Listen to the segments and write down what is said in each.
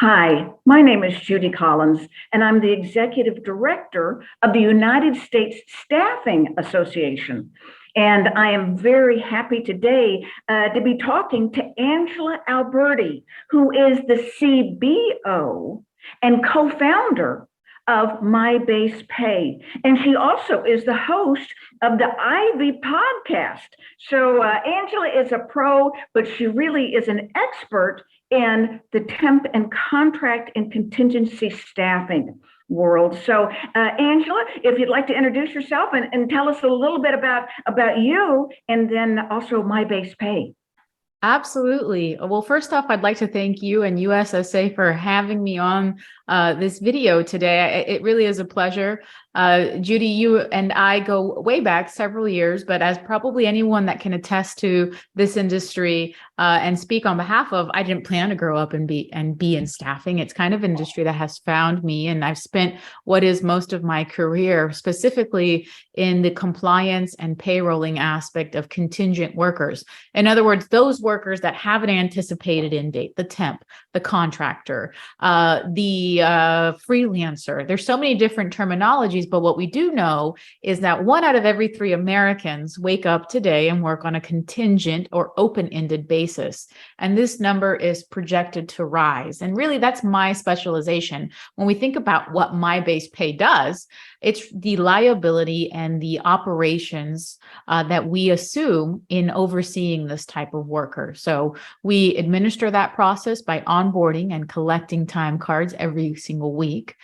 Hi, my name is Judy Collins, and I'm the Executive Director of the United States Staffing Association. And I am very happy today to be talking to Angela Alberty, who is the CBO and co-founder of MyBasePay. And she also is the host of the Ivy podcast. So Angela is a pro, but she really is an expert in the temp and contract and contingency staffing world. So Angela, if you'd like to introduce yourself and tell us a little bit about you and then also MyBasePay. Absolutely. Well, first off, I'd like to thank you and USSA for having me on this video today. It really is a pleasure. Judy, you and I go way back several years, but as probably anyone that can attest to this industry and speak on behalf of, I didn't plan to grow up and be in staffing. It's kind of an industry that has found me, and I've spent what is most of my career specifically in the compliance and payrolling aspect of contingent workers. In other words, those workers that have an anticipated end date, the temp, the contractor, the freelancer. There's so many different terminologies, but what we do know is that 1 out of every 3 Americans wake up today and work on a contingent or open-ended basis. And this number is projected to rise. And really, that's my specialization. When we think about what MyBasePay does, it's the liability and the operations that we assume in overseeing this type of worker. So we administer that process by onboarding and collecting time cards every single week.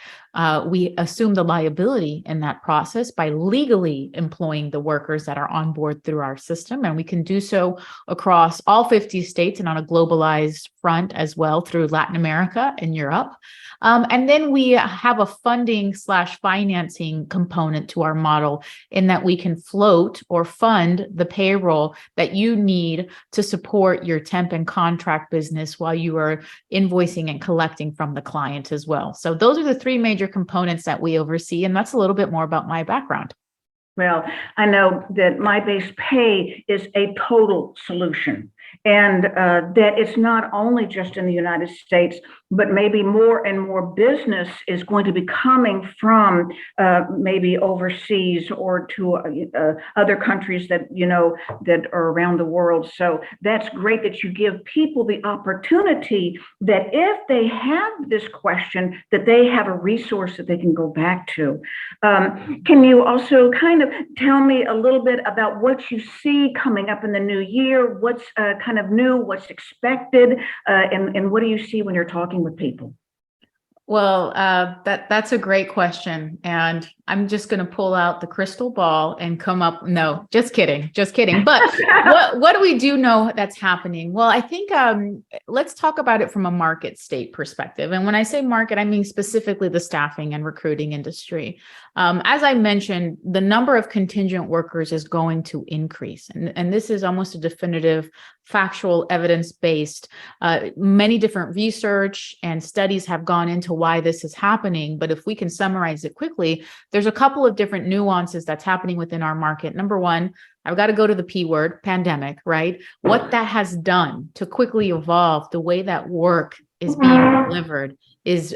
We assume the liability in that process by legally employing the workers that are on board through our system. And we can do so across all 50 states and on a globalized front as well through Latin America and Europe. And then we have a funding/financing component to our model in that we can float or fund the payroll that you need to support your temp and contract business while you are invoicing and collecting from the client as well. So those are the 3 major components that we oversee, and that's a little bit more about my background. Well, I know that MyBasePay is a total solution, and that it's not only just in the United States, but maybe more and more business is going to be coming from maybe overseas or to other countries that that are around the world. So that's great that you give people the opportunity that if they have this question, that they have a resource that they can go back to. Can you also kind of tell me a little bit about what you see coming up in the new year? What's kind of new, what's expected, and what do you see when you're talking with people? Well, that's a great question. And I'm just going to pull out the crystal ball and come up. No, just kidding. But what do we do know that's happening? Well, I think let's talk about it from a market state perspective. And when I say market, I mean specifically the staffing and recruiting industry. As I mentioned, the number of contingent workers is going to increase. And this is almost a definitive, factual, evidence-based. Many different research and studies have gone into why this is happening. But if we can summarize it quickly, there's a couple of different nuances that's happening within our market. Number one, I've got to go to the P word, pandemic, right? What that has done to quickly evolve the way that work is being delivered is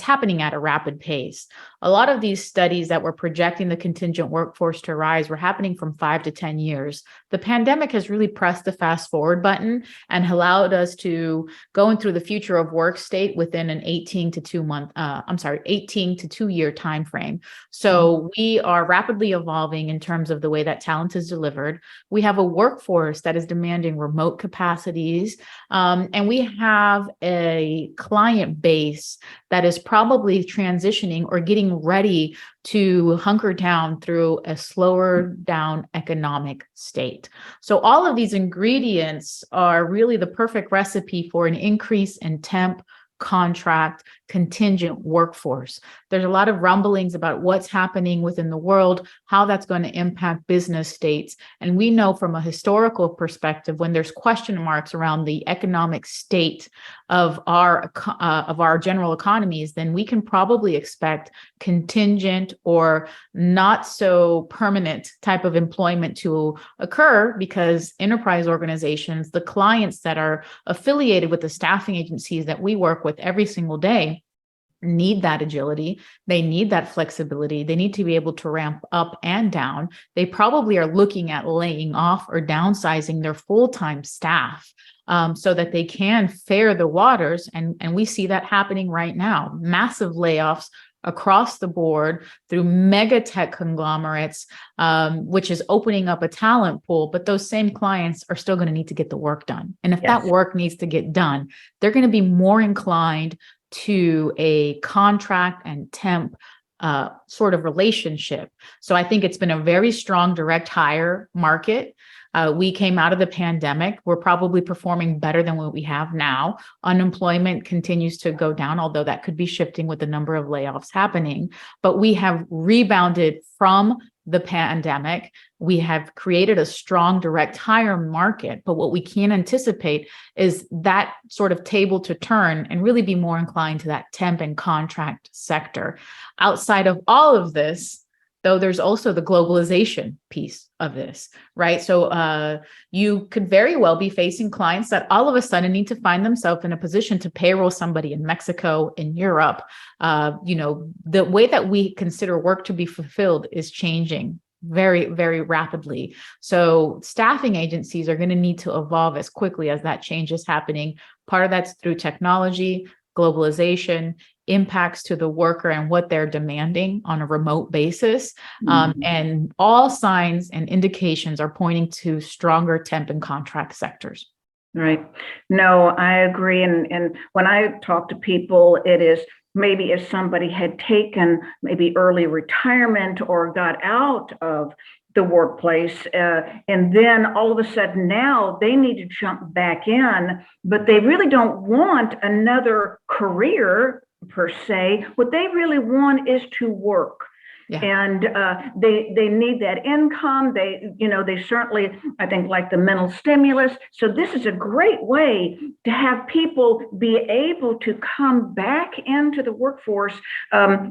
happening at a rapid pace. A lot of these studies that were projecting the contingent workforce to rise were happening from 5 to 10 years. The pandemic has really pressed the fast forward button and allowed us to go into the future of work state within an 18 to 2 year time frame. So we are rapidly evolving in terms of the way that talent is delivered. We have a workforce that is demanding remote capacities, and we have a client base that is probably transitioning or getting ready to hunker down through a slower down economic state. So all of these ingredients are really the perfect recipe for an increase in temp, contract, contingent workforce. There's a lot of rumblings about what's happening within the world, how that's going to impact business states. And we know from a historical perspective, when there's question marks around the economic state of our general economies, then we can probably expect contingent or not so permanent type of employment to occur, because enterprise organizations, the clients that are affiliated with the staffing agencies that we work with, with every single day need that agility. They need that flexibility. They need to be able to ramp up and down. They probably are looking at laying off or downsizing their full-time staff so that they can fare the waters. And we see that happening right now. Massive layoffs across the board through mega tech conglomerates, which is opening up a talent pool. But those same clients are still going to need to get the work done. And if that work needs to get done, they're going to be more inclined to a contract and temp sort of relationship. So I think it's been a very strong direct hire market. We came out of the pandemic. We're probably performing better than what we have now. Unemployment continues to go down, although that could be shifting with the number of layoffs happening. But we have rebounded from the pandemic. We have created a strong direct hire market. But what we can anticipate is that sort of table to turn and really be more inclined to that temp and contract sector. Outside of all of this, though, there's also the globalization piece of this, right? So you could very well be facing clients that all of a sudden need to find themselves in a position to payroll somebody in Mexico, in Europe. The way that we consider work to be fulfilled is changing very, very rapidly. So staffing agencies are going to need to evolve as quickly as that change is happening. Part of that's through technology, globalization, impacts to the worker and what they're demanding on a remote basis. And all signs and indications are pointing to stronger temp and contract sectors. Right. No, I agree. And when I talk to people, it is maybe if somebody had taken maybe early retirement or got out of the workplace, and then all of a sudden now they need to jump back in, but they really don't want another career per se. What they really want is to work. Yeah. And they need that income. They certainly, I think, like the mental stimulus. So this is a great way to have people be able to come back into the workforce,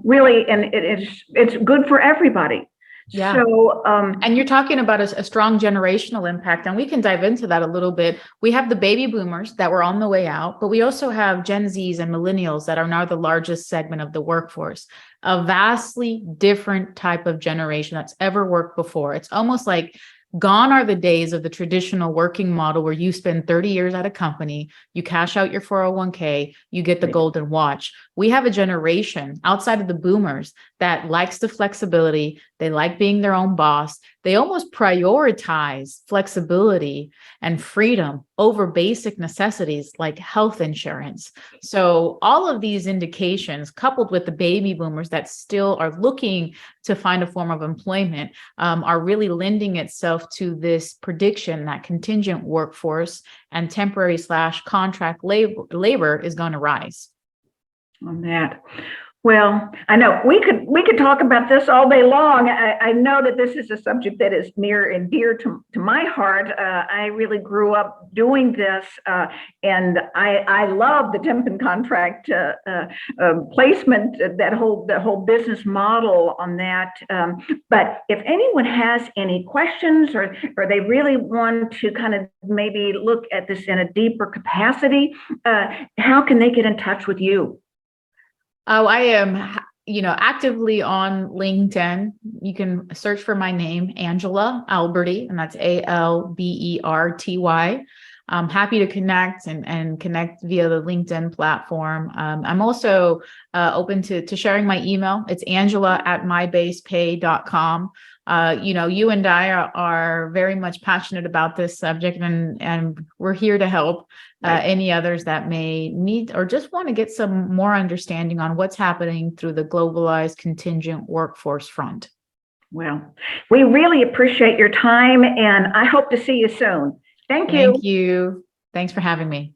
really, and it's good for everybody. Yeah. So, and you're talking about a strong generational impact, and we can dive into that a little bit. We have the baby boomers that were on the way out, but we also have Gen Zs and millennials that are now the largest segment of the workforce, a vastly different type of generation that's ever worked before. It's almost like gone are the days of the traditional working model where you spend 30 years at a company, you cash out your 401k, you get the golden watch. We have a generation outside of the boomers that likes the flexibility. They like being their own boss. They almost prioritize flexibility and freedom over basic necessities like health insurance. So all of these indications, coupled with the baby boomers that still are looking to find a form of employment, are really lending itself to this prediction that contingent workforce and temporary/contract labor is going to rise. On that. Well, I know we could talk about this all day long. I know that this is a subject that is near and dear to my heart. I really grew up doing this, and I love the temp and contract placement, that whole business model on that. But if anyone has any questions or they really want to kind of maybe look at this in a deeper capacity, how can they get in touch with you? Oh, I am, actively on LinkedIn. You can search for my name, Angela Alberty, and that's ALBERTY. I'm happy to connect and connect via the LinkedIn platform. I'm also open to sharing my email. It's Angela@MyBasePay.com. You and I are very much passionate about this subject, and we're here to help any others that may need or just want to get some more understanding on what's happening through the globalized contingent workforce front. Well, we really appreciate your time, and I hope to see you soon. Thank you. Thank you. Thanks for having me.